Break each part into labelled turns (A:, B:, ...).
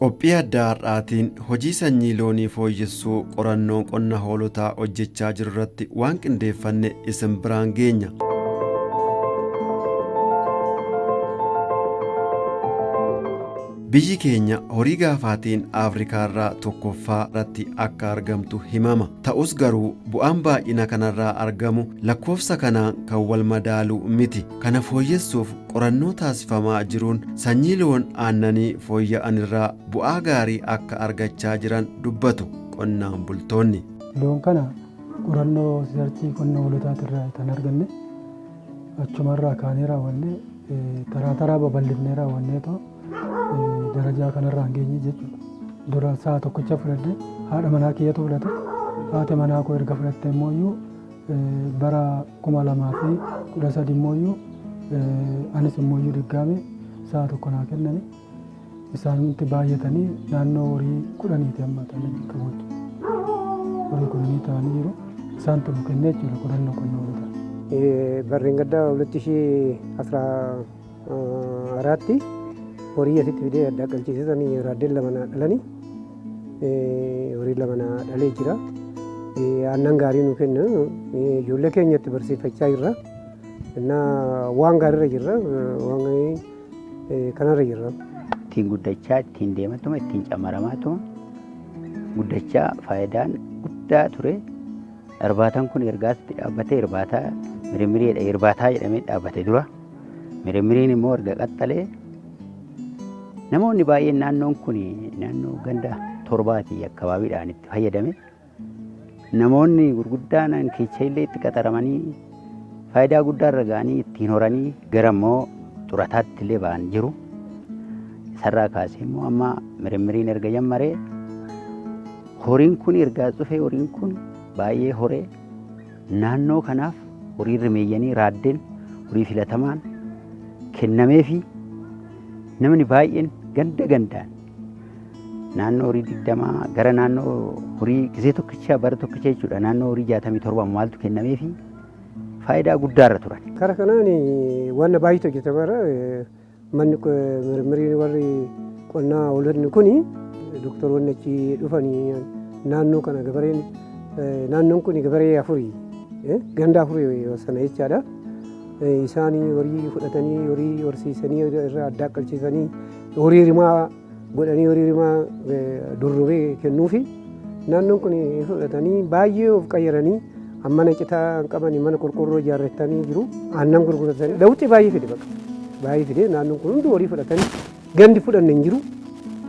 A: Qophii adda har'aatiin hojii sanyii loonii fooyyessuu qorannoo qonna hoolotaa hojjechaa jiru irratti waan qindeeffanne isin biraan geenya. Biyyi keenya horii gaafaatiin Afrikaa irraa tokkoffaa irratti akka argamtu himama. Ta'us garuu bu'aan baay'ina kanarraa argamu lakkoofsa kanaan kan wal madaalu miti. Kana fooyyessuuf qorannoo taasifamaa jiruun sanyii loon aannanii fooyya'an irraa bu'aa gaarii akka argachaa jiran dubbatu qonnaan bultoonni.
B: Loon kana qorannoo sarchii qonna hoolotaatirraa kan arganne achumarraa kaanee raawwanne taraa babal'ifnee raawwannee darajaa kanarraa hin geenye jechuudha. Dura sa'a tokkicha fudhadhe haadha manaa kiyyatu fudhate haati manaa koo erga fudhatte immoo bara 2013 immoo anis immoo diggaame sa'a tokko naa kennani isaanitti baay'atanii naannoo horii 10 amma ta'anii qabu. Horii 10 ta'anii jiru isaan tunu kennee jechuudha qorannoo qonna hoolotaa.
C: Barreen gaddaa 2014 horii asitti fidee adda galchiisanii raaddeen lama dhalanii horii lama dhalee jira. Aannan gaarii nu kenna ijoollee keenyatti barsiifachaa jirra. Waan gaariirra jirra waan kanarra jirra.
D: Ittiin guddachaa ittiin deematuma ittiin camaramaatuma guddachaa faayidaan guddaa ture. Irbaataan kun ergaatti dhaabbatee irbaataa mirmiriidha irbaataa jedhamee dhaabbate dura. Mirmiriin immoo erga qaxxalee namoonni baay'een naannoon kun naannoo ganda torbaatii akkabaabiidhaan itti fayyadame. Namoonni gurguddaan keessa illee itti qaxaramanii faayidaa guddaarra ga'anii ittiin horanii gara immoo xurataatti illee ba'an jiru. Isarraa kaasee immoo amma mirmiriin erga jammaree horiin kun ergaa dhufee horiin kun baay'ee horee naannoo kanaaf horii rimeeyyanii raaddeen horii filatamaan kennameefi namni baay'een ganda gandaan naannoo horii 20 gara naannoo horii gisee tokkicha bara tokkicha jechuudha naannoo horii 67 maaltu kennameefi faayidaa guddaarra turan.
C: Kara kanaan waan baay'ee hojjetameera. Manni mirmirii warri qonnaa hoolonni kuni doktoroonni achi dhufanii naannoo kana gabareen naannoon kun gabaree afurii ganda afurii sana jechaadha. Isaanii horii fudhatanii horii horsiisanii irraa adda qalchiisanii horii rimaa godhanii horii rimaa durrubee kennuufi naannoon kun fudhatanii baay'ee of qayyaranii mana citaa qaban mana qorqorroo ijaarratanii jiru. Aannan gurguratanii lawuxii baay'ee fide bakka baay'ee fide naannoon kun hundi horii fudhatanii gandi fudhanne hin jiru.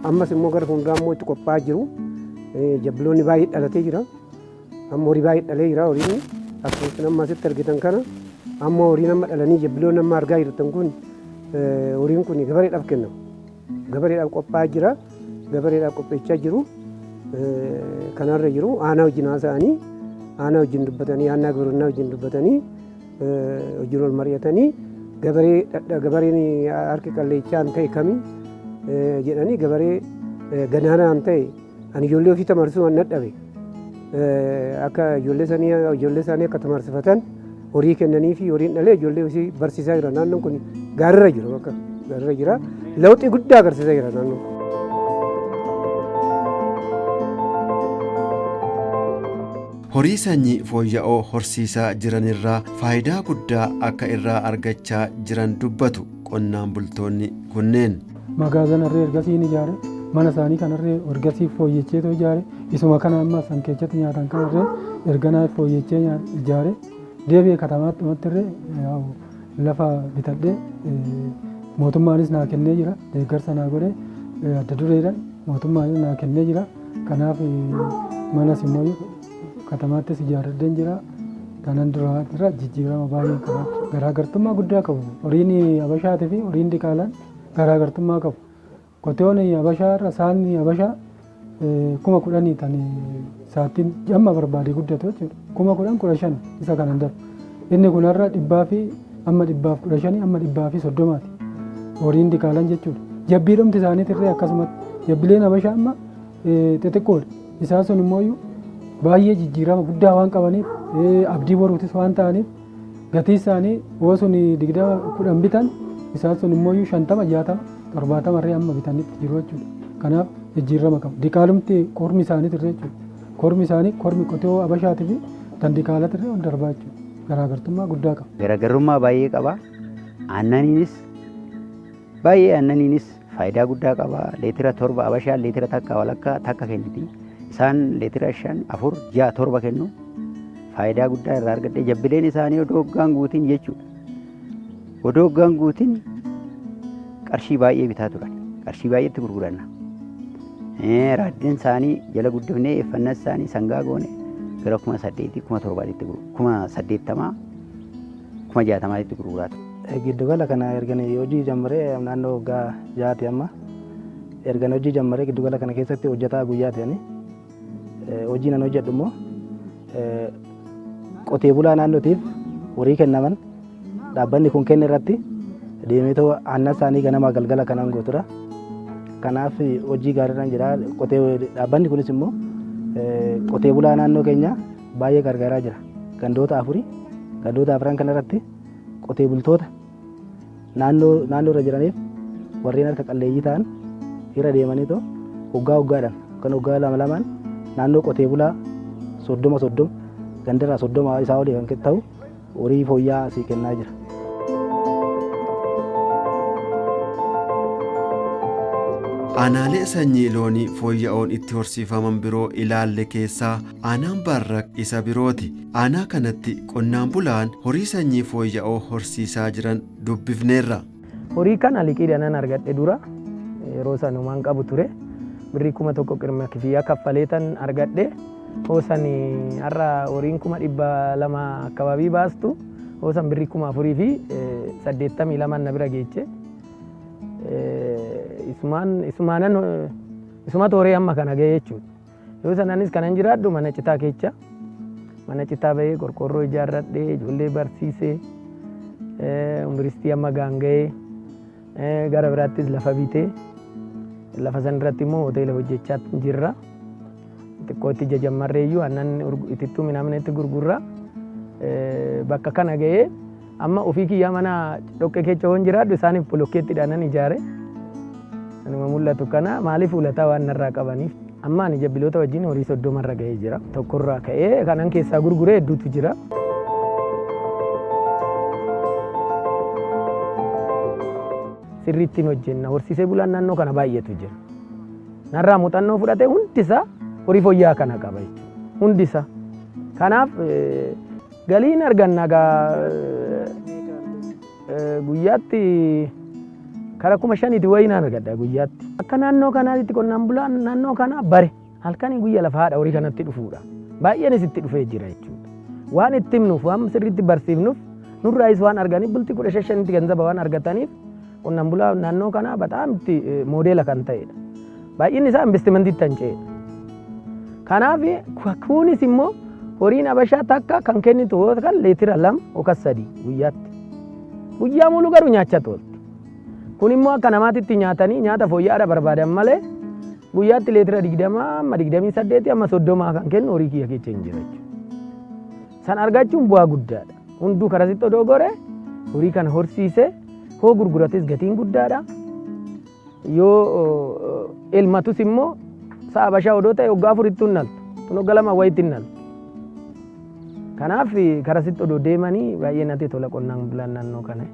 C: Ammas immoo gara fuulduraa immoo itti qophaa'aa jiru. Jabbiloonni baay'ee dhalatee jira. Amma horii baay'ee dhalee jira horiin akkasumas amma asitti argitan kana amma horiin amma dhalanii jabbiloonni amma argaa jirtan kun horiin kun gabareedhaaf kennamu. Gabareedhaaf qophaa'aa jira. Gabareedhaaf qopheechaa jiru. Kanarra jiru aanaa wajjin haasa'anii aanaa wajjin dubbatanii aanaa gabrinaa wajjin dubbatanii wajjin ol mari'atanii gabareen harki qalleechaan ta'e kamii jedhanii gabaree ganaanaan ta'e ani ijoollee ofii tamarsuu waan dadhabe akka ijoollee isaanii akka tamarsifatan horii kennanii fi horiin dhalee ijoollee ofii barsiisaa jira. Naannoon kun gaariirra jira bakka gaariirra jira lawxii guddaa agarsiisaa jira naannoon.
A: Horii sanyii fooyya'oo horsiisaa jiranirraa faayidaa guddaa akka irraa argachaa jiran dubbatu qonnaan bultoonni kunneen.
B: Magaazanarree ergasiin ijaare mana isaanii kanarree ergasii fooyyechee ijaare isuma kana amma san keessatti nyaatan kanarree erganaa fooyyechee ijaare deebi'ee katamaatti umattirree lafa bitadhee mootummaanis naa kennee jira deeggarsa naa godhee adda dureedhaan mootummaanis naa kennee jira. Kanaaf manas immoo katamaattis ijaarradheen jira. Kanan duraarra jijjiirama baay'ee qaba. Garaagartummaa guddaa qabu. Horiin Habashaatii fi horiin Dikaalaan garaagartummaa qabu. Qotiyoon Habashaa irra saanni Habashaa 10,000 tan saattiin amma barbaade guddatu jechuudha. 10,000 isa kanan darbu. Inni kunarra 100 fi amma 115 amma 130 ti. Horiin Dikaalaan jechuudha. Jabbiidhumti isaaniitirree akkasumatti jabbileen Habashaa amma xixiqqoodha. Isaan sun immoo baay'ee jijjiirama guddaa waan qabaniif abdii boruutis waan ta'aniif gatii isaanii yoo sun 20 bitan isaan sun immoo 50 60 70 irraa amma bitanitti jiru jechuudha. Kanaaf jijjiirama qabu. Dikaalumti kormi isaanii tirree jechuudha. Kormi isaanii kormi qotee abashaatii fi tan dikaala tirree wal darbaa jechuudha. Garaagartummaa guddaa qaba.
D: Garaagarummaa baay'ee qaba. Aannaniinis baay'ee aannaniinis faayidaa guddaa qaba. Leetira 7 abashaan leetira takka walakkaa takka kenniti. Isaan leetira 5, 4, 6, 7 kennu. Faayidaa guddaa irraa argadhee jabbileen isaanii odoo hoggaan guutiin jechuudha. Odoo hoggaan guutiin qarshii baay'ee bitaa turan. Qarshii baay'eetti gurguranna. Raaddeen isaanii jala guddifnee eeffannaa isaanii sangaa goone gara 8,000, 7,000tti gurguru. 80,000, 60,000tti gurguraatu.
E: Giddugala kana erganii hojii jammaree naannoo waggaa 6 amma erganii hojii jammaree giddugala kana keessatti hojjetaa guyyaa ta'anii hojii nan hojjedhu immoo qotee bulaa naannootiif horii kennaman dhaabbanni kun kenne irratti deemetoo aannan isaanii ganama galgala kanaan gootura. Kanaaf hojii gaariidhaan jira. Dhaabbanni kunis immoo qotee bulaa naannoo keenya baay'ee gargaaraa jira. Gandoota 4 gandoota 4 kanarratti qotee bultoota naannoo irra jiraniif warreen harka qalleeyyii ta'an irra deemanii waggaa waggaadhaan kan waggaa 2 naannoo qotee bulaa 30 gandarraa 30 isaa olii kan ta'u horii fooyya'aa sii kennaa jira.
A: Aanaalee sanyii loonii fooyya'oon itti horsiifaman biroo ilaalle keessaa aanaan Baarrak isa birooti. Aanaa kanatti qonnaan bulaan horii sanyii fooyya'oo horsiisaa jiran dubbifneerra.
F: Horii kana liqiidhaan argadhe dura yeroo sanumaan qabu ture. Birrii 1,000 qirma kifiyyaa kaffaleetan argadhe. Hoosan har'a horiin 200,000 akkababii baastu. Hoosan birrii 4,000 fi 82 na bira geeche. Isumatu horii amma kana ga'e jechuudha. Yoo sanaanis kanan jiraadhu mana citaa keessa. Mana citaa bahee qorqorroo ijaarradhee ijoollee barsiisee yuunivarsiitii amma gaanga'ee gara biraattis lafa bitee lafa san irratti immoo hoteela hojjechaa jirra. Xiqqoo itti jajammarreeyyuu aannan itittuu midhaan itti gurgurra. Bakka kana ga'ee amma ofii kiyyaa mana dhoqqee keessa hoon jiraadhu isaaniif bolokkeettiidhaan ijaare. Anuma mul'atu kana maaliif ulataa waan narraa qabaniif amma ani jabbiloota wajjin horii 30 irra ga'ee jira. Tokkorraa ka'ee kanan keessaa gurguree hedduutu jira. Sirriittiin hojjenna. Horsiisee bulaan naannoo kana baay'eetu jira. Narraa muuxannoo fudhate hundisaa horii fooyya'aa kana qaba jechuudha. Hundisaa. Kanaaf galiin arganna guyyaatti kara 5,000 wayinaan argadha guyyaatti. Akka naannoo kanaatti qonnaan bulaan naannoo kana bare halkanii guyya lafa haadha horii kanatti dhufuudha. Baay'eenis itti dhufee jira jechuudha. Waan itti himnuuf waan sirriitti barsiifnuuf nurraayis waan arganiif bultii 15,000tti ganzaba waan argataniif qonnaan bulaa naannoo kana bataam itti moodeela kan ta'edha. Baay'inni isaa investimentii tan ce'edha. Kanaaf kunis immoo horiin abashaa takka kan kennitu yoo ta'an leetira 2 yookaan 3 guyyaatti. Guyyaa muluu garuu nyaachaa toolti. Kun immoo akka namaatitti nyaatanii nyaata fooyya'aadha barbaadan malee guyyaatti leetira 20 amma 28 amma 30 kan kennu horii kiyya keessa hin jira jechuudha. San argachuun bu'aa guddaadha. Hunduu karasitti odoo gore horii kana horsiisee hoo gurgurates gatiin guddaadha. Yoo elmatus immoo sa'a abashaa odoo ta'e waggaa 4 hin naltu. Kun waggaa 2 wayitti hin naltu. Kanaaf karasitti odoo deemanii baay'ee natti tola qonnaan bulaan naannoo kana.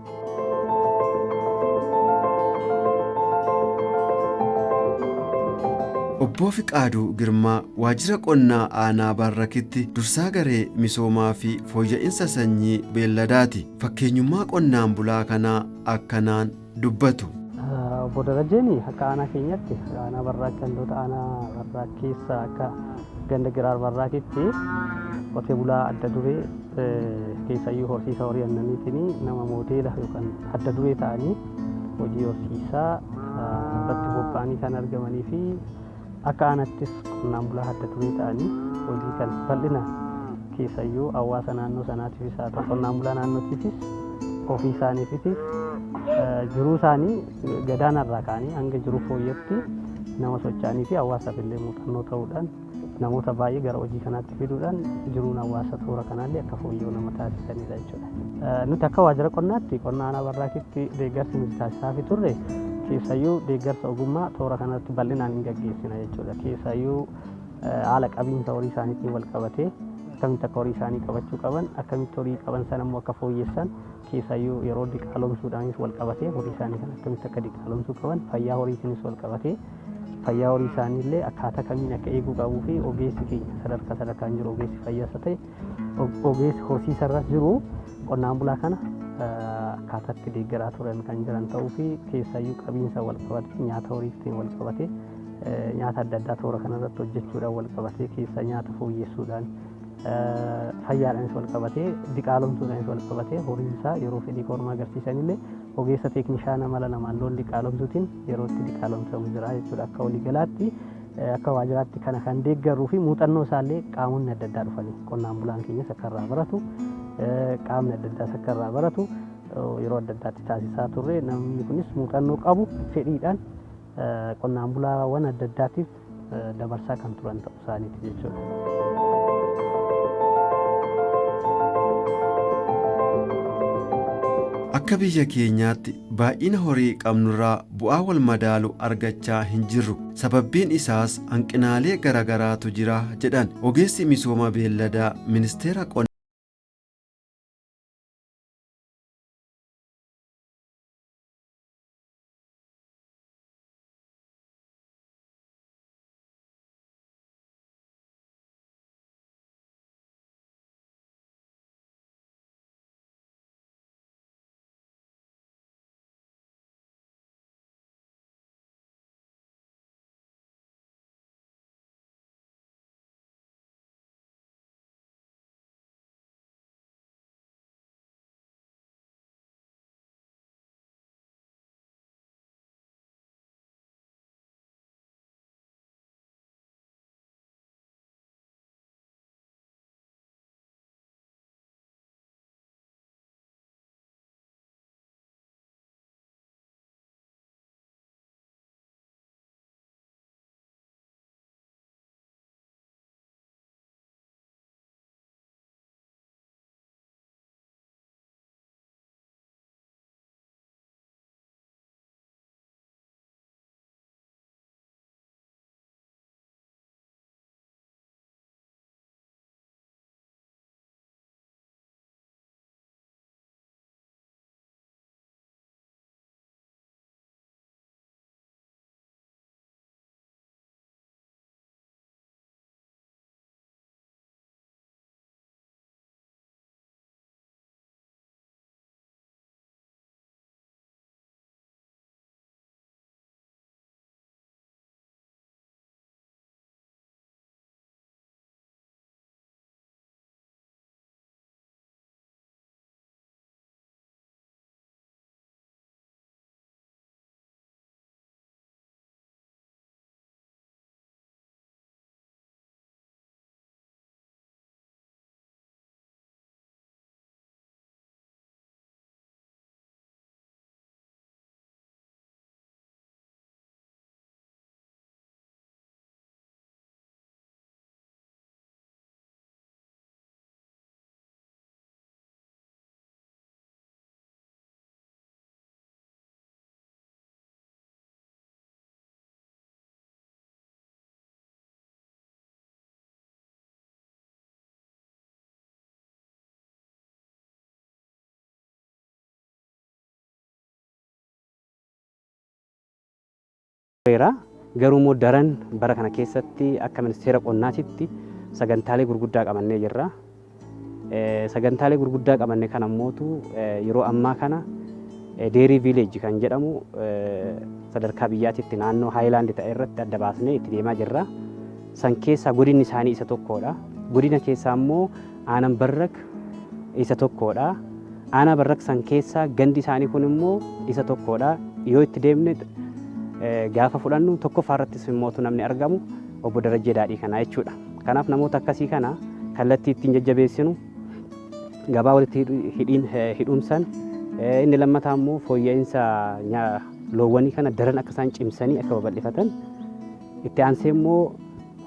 A: Obbo Fiqaaduu Girmaa waajjira qonnaa aanaa Baarrakitti dursaa garee misoomaa fi fooyya'insa sanyii beelladaati. Fakkeenyummaa qonnaan bulaa kanaa akkanaan dubbatu.
G: Obbo Darajeen akka aanaa keenyatti aanaa Baarrak gandoota aanaa Baarrak keessa akka ganda Giraar Baarrakitti qotee bulaa adda duree keessayyuu horsiisa horii aannaniitiin nama moodeela yookaan adda duree ta'anii hojii horsiisaa irratti bobba'anii kan argamanii fi akka aanattis qonnaan bulaa adda duree ta'anii hojii kan bal'ina keessayyuu hawaasa naannoo sanaatiifis haa ta'u qonnaan bulaa naannootiifis ofii isaaniifis jiruu isaanii gadaanarraa ka'anii hanga jiru fooyyatti nama socho'anii fi hawaasaaf illee muuxannoo ta'uudhaan namoota baay'ee gara hojii kanaatti fiduudhaan jiruun hawaasa toora kanaallee akka fooyya'u nama taasisanidha jechuudha. Nuti akka waajjira qonnaatti qonna aanaa Baarrakitti deeggarsi nuti taasisaa turre keessayyuu deeggarsa ogummaa toora kanatti bal'inaan hin gaggeessina jechuudha. Keessayyuu haala qabiinsa horii isaaniitiin wal qabatee akkamitti akka horii isaanii qabachuu qaban, akkamitti horii qaban sana immoo akka fooyyessan keessayyuu yeroo diqaalomsuudhaanis wal qabatee horii isaanii kan akkamitti akka diqaalomsuu qaban, fayyaa horiitiinis wal qabatee fayyaa horii isaanii illee akkaataa kamiin akka eeguu qabuu fi ogeessi keenya sadarkaan jiru ogeessi fayyaasa ta'e ogeessi horsiisarras jiru qonnaan bulaa kana akkaataatti deeggaraa turan kan jiran ta'uu fi keessayyuu qabiinsa wal qabatee nyaata horiitiin wal qabatee nyaata adda addaa toora kanarratti hojjechuudhaan wal qabatee keessa nyaata fooyyessuudhaan fayyaadhaanis wal qabatee diqaalomsuudhaanis wal qabatee horiin isaa yeroo fedhii kormaa agarsiisanillee ogeessa teeknishaana mala namaan loon diqaalomsuutiin yerootti diqaalomsamu jira jechuudha. Akka waliigalaatti akka waajjiraatti kana kan deeggaruu fi muuxannoo isaallee qaamonni adda addaa dhufanii qonnaan bulaan keenyas akka irraa baratu qaamni adda addaas akka irraa baratu yeroo adda addaatti taasisaa turre namni kunis muuxannoo qabu fedhiidhaan qonnaan bulaawwan adda addaatiif dabarsaa kan turan ta'uu isaaniiti jechuudha.
A: Akka biyya keenyaatti baay'ina horii qabnurraa bu'aa wal madaalu argachaa hin jirru. Sababbiin isaas hanqinaalee garagaraatu jira jedhan ogeessi misooma beelladaa ministeera qonnaa.
H: Garuu immoo daran bara kana keessatti akka ministeera qonnaatitti sagantaalee gurguddaa qabannee jirra. Sagantaalee gurguddaa qabanne kana mootu yeroo ammaa kana Dairy Village kan jedhamu sadarkaa biyyaatitti naannoo Haayilaand ta'e irratti adda baasnee itti deemaa jirra. San keessaa godinni isaanii isa tokkodha. Godina keessaa immoo Aanaan Barrak isa tokkodha. Aanaa Barrak san keessaa gandi isaanii kun immoo isa tokkodha. Yoo itti deemne gaafa fudhannu tokkoffaa irrattis immoo namni argamu obbo Darajjee Daadhii kana jechuudha. Kanaaf namoota akkasii kana kallattii ittiin jajjabeessinu gabaa walitti hidhuumsan inni lammataa immoo fooyya'insa loowwanii kana daran akka isaan cimsanii akka babal'ifatan itti aansee immoo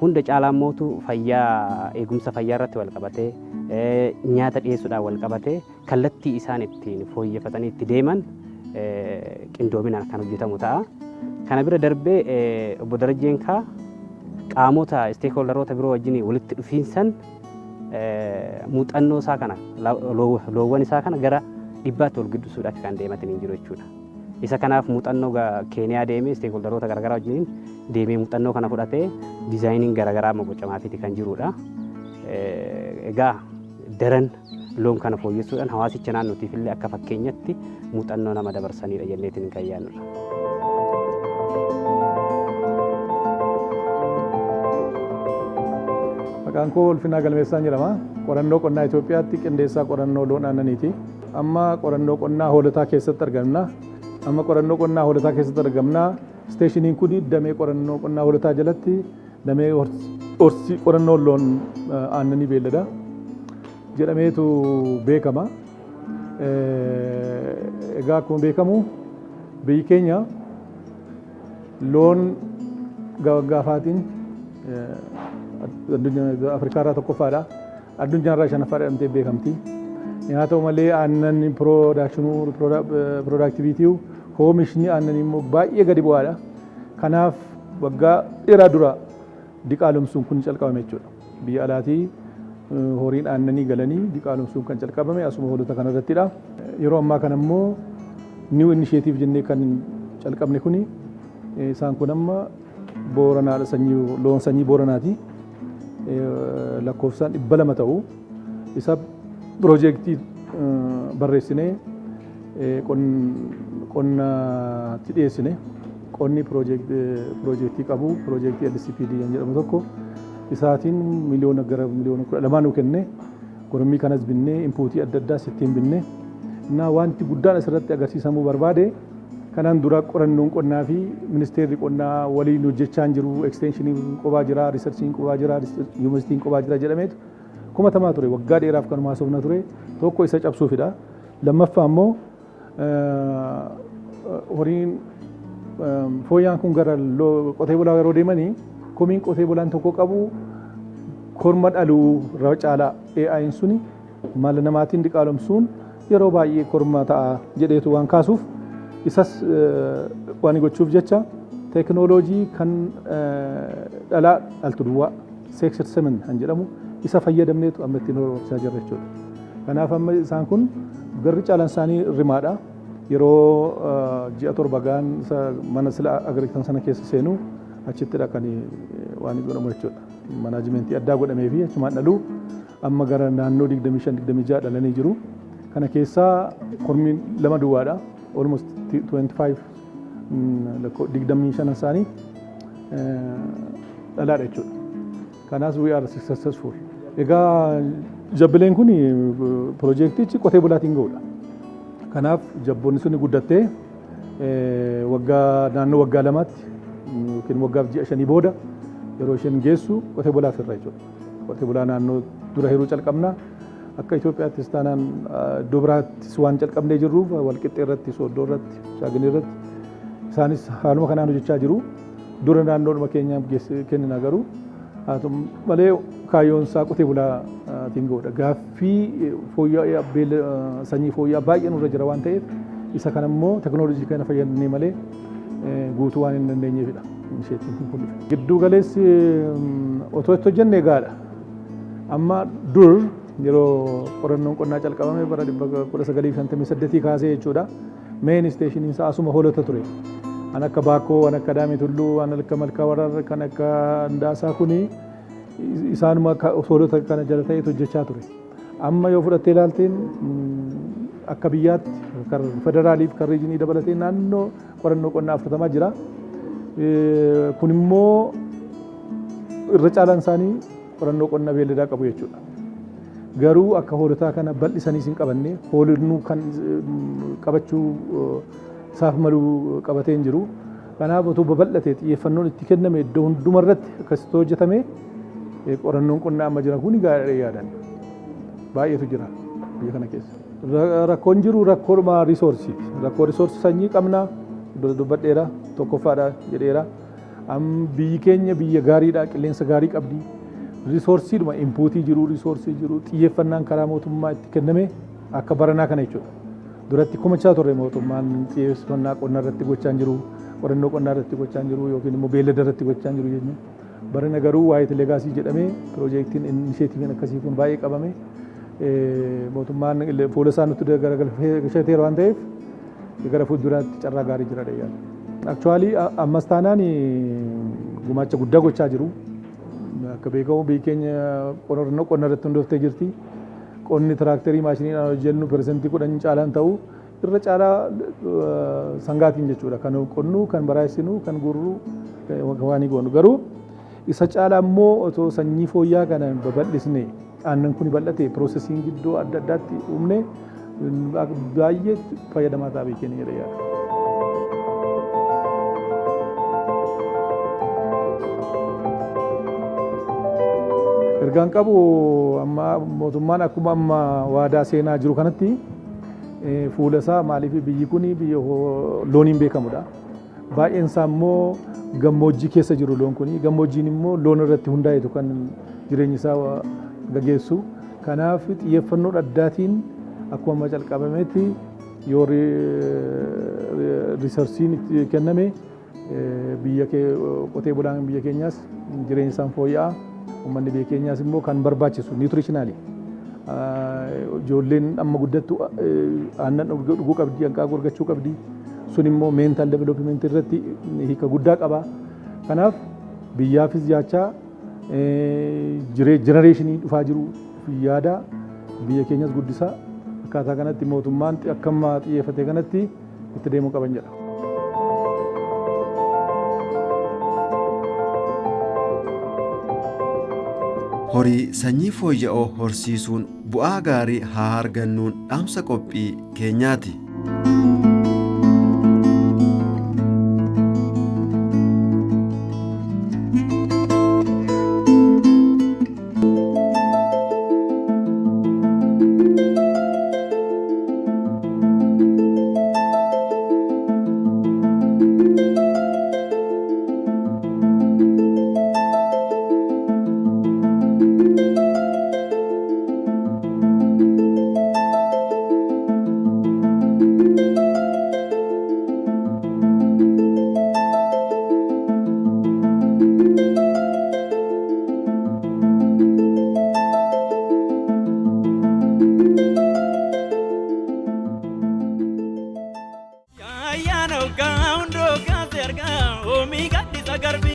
H: hunda caalaa mootu fayyaa eegumsa fayyaa irratti wal qabatee nyaata dhiyeessuudhaan wal qabatee kallattii isaan ittiin fooyyeffatanii itti deeman qindoominaan kan hojjetamu ta'a. Kana bira darbee obbo Darajjeen kaa qaamota isteekhooldaroota biroo wajjin walitti dhufiinsan muuxannoo isaa kana loowwan isaa kana gara dhibbaatti ol guddisuudhaaf kan deematanii jiru jechuudha. Isa kanaaf muuxannoo Keeniyaa deemee isteekhooldaroota garaagaraa wajjin deemee muuxannoo kana fudhatee diizaayiniin garaagaraa bocamaafii kan jirudha. Egaa daran loon kana fooyyessuudhaan hawaasicha naannootiif illee akka fakkeenyatti muuxannoo nama dabarsanidha jenneetiin kan yaadnudha.
I: Maqaan koo Ulfinaa Galmeessaan jedhama. Qorannoo qonnaa Itoophiyaatti qindeessaa qorannoo loon aannaniiti. Amma qorannoo qonnaa hoolotaa keessatti argamna. Amma qorannoo qonnaa hoolotaa keessatti argamna. Isteeshiniin kun damee qorannoo qonnaa hoolotaa jalatti damee horsii qorannoo loon aannanii beellada jedhameetu beekama. Egaa akkuma beekamu biyyi keenya loon gaafaatiin Afrikaa irraa tokkoffaadha. Addunyaa irraa shanaffaadha jedhamtee beekamti. Haa ta'u malee aannan piroodaaktiviitii oomishni aannanii immoo baay'ee gadi bu'aadha. Kanaaf waggaa dheeraa dura diqaalomsuun kun calqabame jechuudha. Biyya alaatii horiin aannanii galanii diqaalomsuun kan calqabame asuma hoolota kana irrattidha. Yeroo ammaa kana immoo new initiative jennee kan calqabne kuni isaan kun amma Booranaadha, loon sanyii Booranaati. Lakkoofsaan 200 ta'u isa piroojeektii barreessinee qonnatti dhiyeessine. Qonni piroojeektii qabu piroojeektii LCPD jedhamu tokko isaatiin miliyoona gara miliyoona 12 nu kenne gorommii kanas binnee inpuutii adda addaa sittiin binne na wanti guddaan asirratti agarsiisamuu barbaade kanaan dura qorannoon qonnaa fi ministeerri qonnaa waliin hojjechaa jiru ekstenshinii qobaa jira riisarchiin qobaa jira yuunivarsiitiin qobaa jira jedhameetu kumatamaa ture waggaa dheeraaf kan haasofna ture tokko isa cabsuufidha. Lammaffaa immoo horiin fooyyaan kun gara qotee bulaa yeroo deemanii komiin qotee bulaan tokko qabu korma dhaluu irra caalaa AI'n suni mala namaatiin diqaalomsuun yeroo baay'ee korma ta'a jedheetu waan kaasuuf isas waan gochuuf jecha teekinooloojii kan dhalaa dhaltu duwwaa seeksir semen kan jedhamu isa fayyadamneetu amma ittiin horsiisaa jirra jechuudha. Kanaaf amma isaan kun garri caalaan isaanii rimaadha. Yeroo ji'a torba gaan mana sila agrikan sana keessa seenu achittidha kan waan godhamu jechuudha. Manaajimentii addaa godhamee fi achumaan dhaluu amma gara naannoo 25-26 dhalanii jiru. Kana keessaa kormiin 2 duwwaadha. Almost 25 isaanii dhalaadha jechuudha. Kanaas we are successful. Egaa jabbileen kun piroojeektichi qotee bulaatiin ga'uudha. Kanaaf jabboonni sun guddattee naannoo waggaa 2 yookiin waggaa 6 booda yeroo isheen geessu qotee bulaaf irra jechuudha. Qotee bulaa naannoo dura hiruu calqabna. Akka Itoophiyaattis taanaan iddoo biraattis waan calqabnee jirruuf walqixxee irratti, sooddoo irratti, shaaginii irratti isaanis haaluma kanaan hojjechaa jiru. Dura naannoodhuma keenyaaf kennina garuu haa ta'u malee kaayyoon isaa qotee bulaatiin ga'uudha. Gaaffii sanyii fooyya'aa baay'een irra jira waan ta'eef isa kana immoo teekinooloojii kana fayyadamnee malee guutuu waan hin dandeenyeefidha. Giddu galeessi otoo itti hojjennee gaadha. Amma dur yeroo qorannoon qonnaa calqabame bara 1958 kaasee jechuudha. Meen isteeshiniin isaa asuma hoolota ture. An akka Baakoo, an akka Daamee Tulluu, an akka Malkaa Waraar, kan akka Ndaasaa kuni isaanuma hoolota kana jala ta'ee hojjechaa ture. Amma yoo fudhattee ilaalteen akka biyyaatti kan federaaliif kan riijinii dabalatee naannoo qorannoo qonnaa 40 jira. Kun immoo irra caalaan isaanii qorannoo qonnaa beelladaa qabu jechuudha. Garuu akka hoolotaa kana bal'isanii hin qabanne hoolonnuu kan qabachuu isaaf maluu qabatee hin jiru. Kanaaf otoo babal'atee xiyyeeffannoon itti kenname iddoo hundumarratti akkasitti hojjetame qorannoon qonnaa amma jira kun gaariidha yaadan. Baay'eetu jira biyya kana keessa. Rakkoon jiru rakkoodhuma riisoorsiiti. Rakkoo riisoorsii sanyii qabna dubbadheera tokkoffaadha jedheera. Biyyi keenya biyya gaariidha qilleensa gaarii qabdi. Riisoorsiidhuma inpuutii jiru, riisoorsii jiru, xiyyeeffannaan karaa mootummaa itti kenname akka baranaa kana jechuudha. duratti komachaa turre mootummaan xiyyeeffannaa qonna irratti gochaa jiru qorannoo qonnaa irratti gochaa jiru yookiin immoo beellada irratti gochaa jiru jennu barana garuu waa'ee legaasii jedhamee piroojeektiin inisheetiiviin akkasii kun baay'ee qabame mootummaan fuula isaa nutti garagalfatee waan ta'eef gara fuulduraatti carraa gaarii jira dha. Aktuwaalii ammas taanaan gumaacha guddaa gochaa jiru. Akka beekamu biyyi keenya qonna irratti hundooftee jirti. Qonni tiraaktarii maashiniidhaan hojjennu persentii 10 caalaan ta'u irra caalaa sangaatiin jechuudha. Kan qonnu, kan baraayesinu, kan gurru, waan goonu. Garuu isa caalaa immoo otoo sanyii fooyya'aa kana babal'isne aannan kun bal'ate piroosesiin gidduu adda addaatti uumne baay'ee fayyadamaa ta'a biyyi keenya jedha. Ergaan qabu amma mootummaan akkuma amma waadaa seenaa jiru kanatti fuula isaa maaliif biyyi kun biyya looniin beekamudha. Baay'een isaa immoo gammoojjii keessa jiru loon kun gammoojjiin immoo loon irratti hundaa'etu kan jireenya isaa gaggeessu. Kanaaf xiyyeeffannoo addaatiin akkuma calqabametti yoo riisarsiin itti kenname biyya qotee bulaan biyya keenyaas jireenya isaan fooyya'aa. Uummanni biyya keenyaas immoo kan barbaachisu niwutirishinaalii ijoolleen amma guddattu aannan dhuguu qabdi, hanqaaquu argachuu qabdi. Sun immoo meental development irratti hiika guddaa qaba. Kanaaf biyyaafis yaachaa jenereeshinii dhufaa jiru yaada biyya keenyas guddisaa akkaataa kanatti mootummaan akkama xiyyeeffate kanatti itti deemuu qaban jedha.
A: Horii sanyii fooyya'oo horsiisuun bu'aa gaarii haa argannuun dhaamsa qophii keenyaati.